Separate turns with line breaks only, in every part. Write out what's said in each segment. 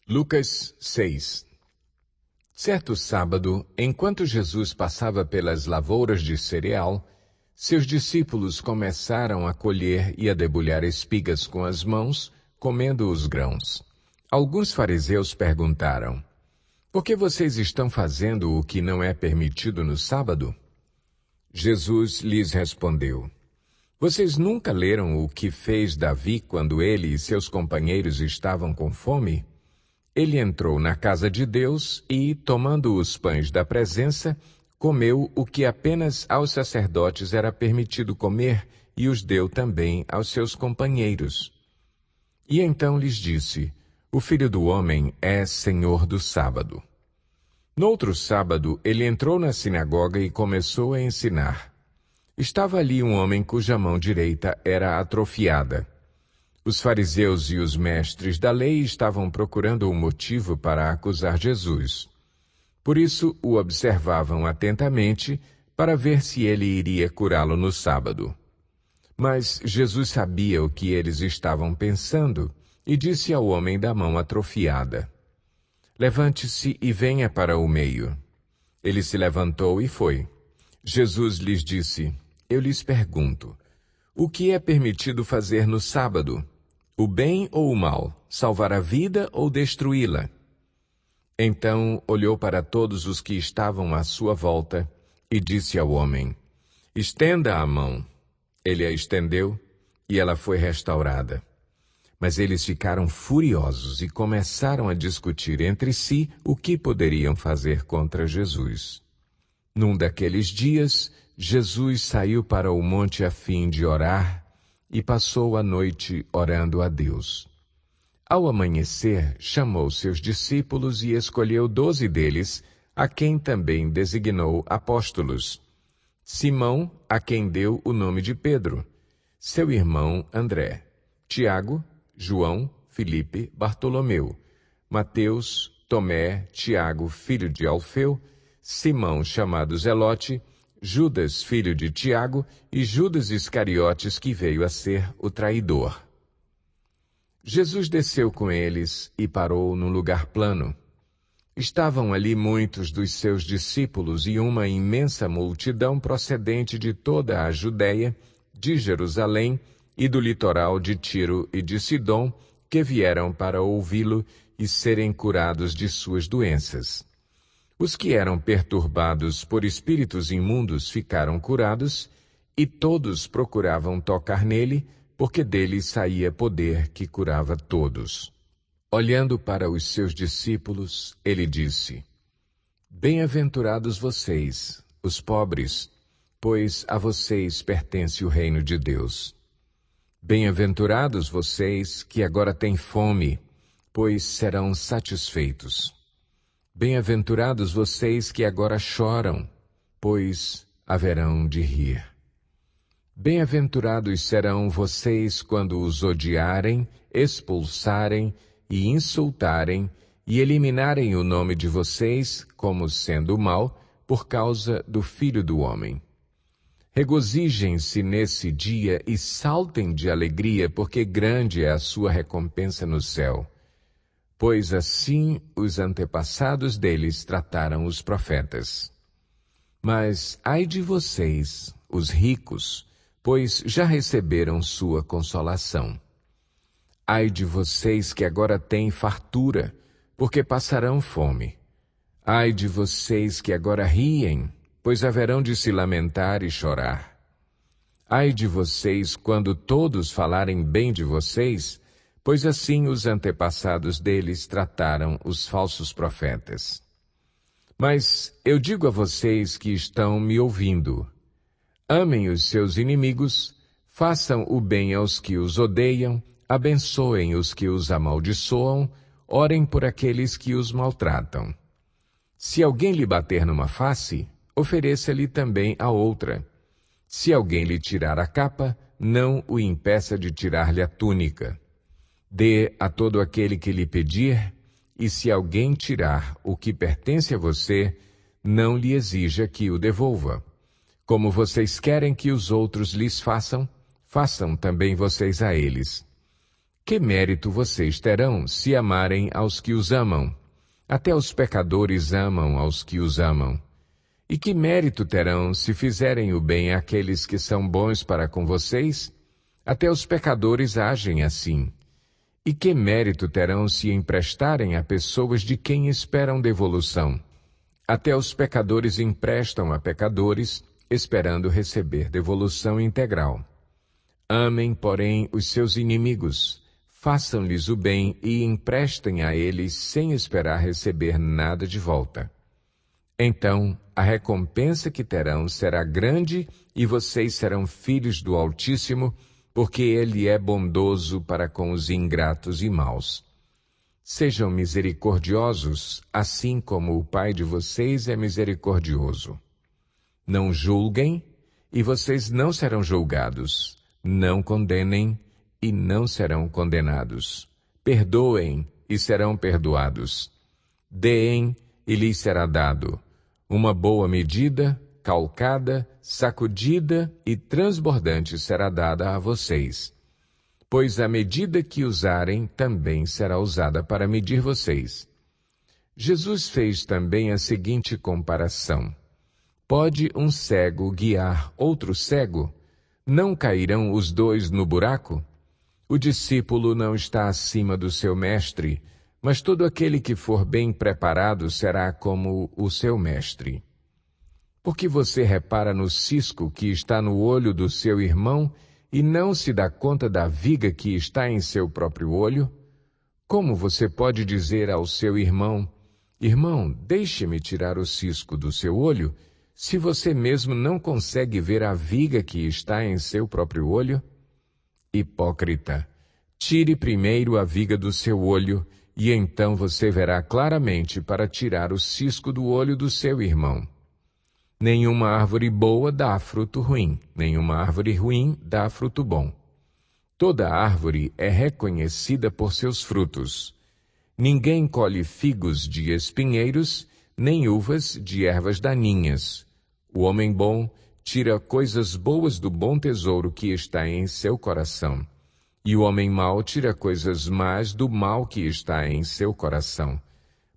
Lucas 6. Certo sábado, enquanto Jesus passava pelas lavouras de cereal, seus discípulos começaram a colher e a debulhar espigas com as mãos, comendo os grãos. Alguns fariseus perguntaram: "Por que vocês estão fazendo o que não é permitido no sábado?" Jesus lhes respondeu: "Vocês nunca leram o que fez Davi quando ele e seus companheiros estavam com fome? Ele entrou na casa de Deus e, tomando os pães da presença, comeu o que apenas aos sacerdotes era permitido comer e os deu também aos seus companheiros. E então lhes disse: O Filho do Homem é Senhor do sábado." No outro sábado, ele entrou na sinagoga e começou a ensinar. Estava ali um homem cuja mão direita era atrofiada. Os fariseus e os mestres da lei estavam procurando um motivo para acusar Jesus. Por isso, o observavam atentamente para ver se ele iria curá-lo no sábado. Mas Jesus sabia o que eles estavam pensando e disse ao homem da mão atrofiada: "Levante-se e venha para o meio." Ele se levantou e foi. Jesus lhes disse: "Eu lhes pergunto, o que é permitido fazer no sábado? O bem ou o mal? Salvar a vida ou destruí-la?" Então olhou para todos os que estavam à sua volta e disse ao homem: "Estenda a mão." Ele a estendeu e ela foi restaurada. Mas eles ficaram furiosos e começaram a discutir entre si o que poderiam fazer contra Jesus. Num daqueles dias, Jesus saiu para o monte a fim de orar e passou a noite orando a Deus. Ao amanhecer, chamou seus discípulos e escolheu 12 deles, a quem também designou apóstolos. Simão, a quem deu o nome de Pedro, seu irmão André, Tiago, João, Filipe, Bartolomeu, Mateus, Tomé, Tiago, filho de Alfeu, Simão, chamado Zelote, Judas, filho de Tiago, e Judas Iscariotes, que veio a ser o traidor. Jesus desceu com eles e parou num lugar plano. Estavam ali muitos dos seus discípulos e uma imensa multidão procedente de toda a Judéia, de Jerusalém e do litoral de Tiro e de Sidom, que vieram para ouvi-lo e serem curados de suas doenças. Os que eram perturbados por espíritos imundos ficaram curados, e todos procuravam tocar nele, porque dele saía poder que curava todos. Olhando para os seus discípulos, ele disse: "Bem-aventurados vocês, os pobres, pois a vocês pertence o reino de Deus. Bem-aventurados vocês que agora têm fome, pois serão satisfeitos. Bem-aventurados vocês que agora choram, pois haverão de rir. Bem-aventurados serão vocês quando os odiarem, expulsarem e insultarem e eliminarem o nome de vocês como sendo mal por causa do Filho do Homem. Regozijem-se nesse dia e saltem de alegria, porque grande é a sua recompensa no céu. Pois assim os antepassados deles trataram os profetas. Mas ai de vocês, os ricos, pois já receberam sua consolação. Ai de vocês que agora têm fartura, porque passarão fome. Ai de vocês que agora riem, pois haverão de se lamentar e chorar. Ai de vocês quando todos falarem bem de vocês, pois assim os antepassados deles trataram os falsos profetas. Mas eu digo a vocês que estão me ouvindo: amem os seus inimigos, façam o bem aos que os odeiam, abençoem os que os amaldiçoam, orem por aqueles que os maltratam. Se alguém lhe bater numa face, ofereça-lhe também a outra. Se alguém lhe tirar a capa, não o impeça de tirar-lhe a túnica. Dê a todo aquele que lhe pedir, e se alguém tirar o que pertence a você, não lhe exija que o devolva. Como vocês querem que os outros lhes façam, façam também vocês a eles. Que mérito vocês terão se amarem aos que os amam? Até os pecadores amam aos que os amam. E que mérito terão se fizerem o bem àqueles que são bons para com vocês? Até os pecadores agem assim. E que mérito terão se emprestarem a pessoas de quem esperam devolução? Até os pecadores emprestam a pecadores, esperando receber devolução integral. Amem, porém, os seus inimigos, façam-lhes o bem e emprestem a eles sem esperar receber nada de volta. Então, a recompensa que terão será grande e vocês serão filhos do Altíssimo, porque Ele é bondoso para com os ingratos e maus. Sejam misericordiosos, assim como o Pai de vocês é misericordioso. Não julguem, e vocês não serão julgados. Não condenem, e não serão condenados. Perdoem, e serão perdoados. Deem, e lhes será dado. Uma boa medida, calcada, sacudida e transbordante será dada a vocês. Pois a medida que usarem também será usada para medir vocês. Jesus fez também a seguinte comparação. Pode um cego guiar outro cego? Não cairão os dois no buraco? O discípulo não está acima do seu mestre, mas todo aquele que for bem preparado será como o seu mestre. Por que você repara no cisco que está no olho do seu irmão e não se dá conta da viga que está em seu próprio olho? Como você pode dizer ao seu irmão, irmão, deixe-me tirar o cisco do seu olho, se você mesmo não consegue ver a viga que está em seu próprio olho? Hipócrita, tire primeiro a viga do seu olho, e então você verá claramente para tirar o cisco do olho do seu irmão. Nenhuma árvore boa dá fruto ruim, nenhuma árvore ruim dá fruto bom. Toda árvore é reconhecida por seus frutos. Ninguém colhe figos de espinheiros, nem uvas de ervas daninhas. O homem bom tira coisas boas do bom tesouro que está em seu coração. E o homem mau tira coisas más do mal que está em seu coração.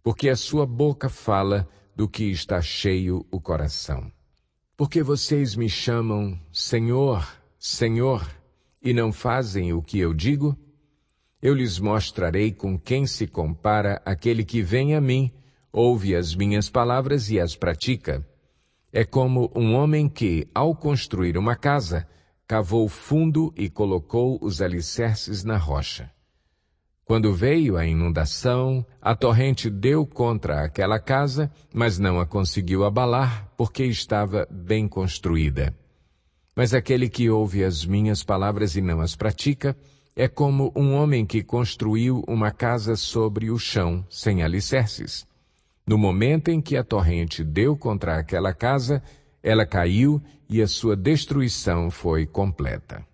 Porque a sua boca fala do que está cheio o coração. Porque vocês me chamam Senhor, Senhor, e não fazem o que eu digo? Eu lhes mostrarei com quem se compara aquele que vem a mim, ouve as minhas palavras e as pratica. É como um homem que, ao construir uma casa, cavou fundo e colocou os alicerces na rocha. Quando veio a inundação, a torrente deu contra aquela casa, mas não a conseguiu abalar, porque estava bem construída. Mas aquele que ouve as minhas palavras e não as pratica, é como um homem que construiu uma casa sobre o chão, sem alicerces. No momento em que a torrente deu contra aquela casa, ela caiu e a sua destruição foi completa.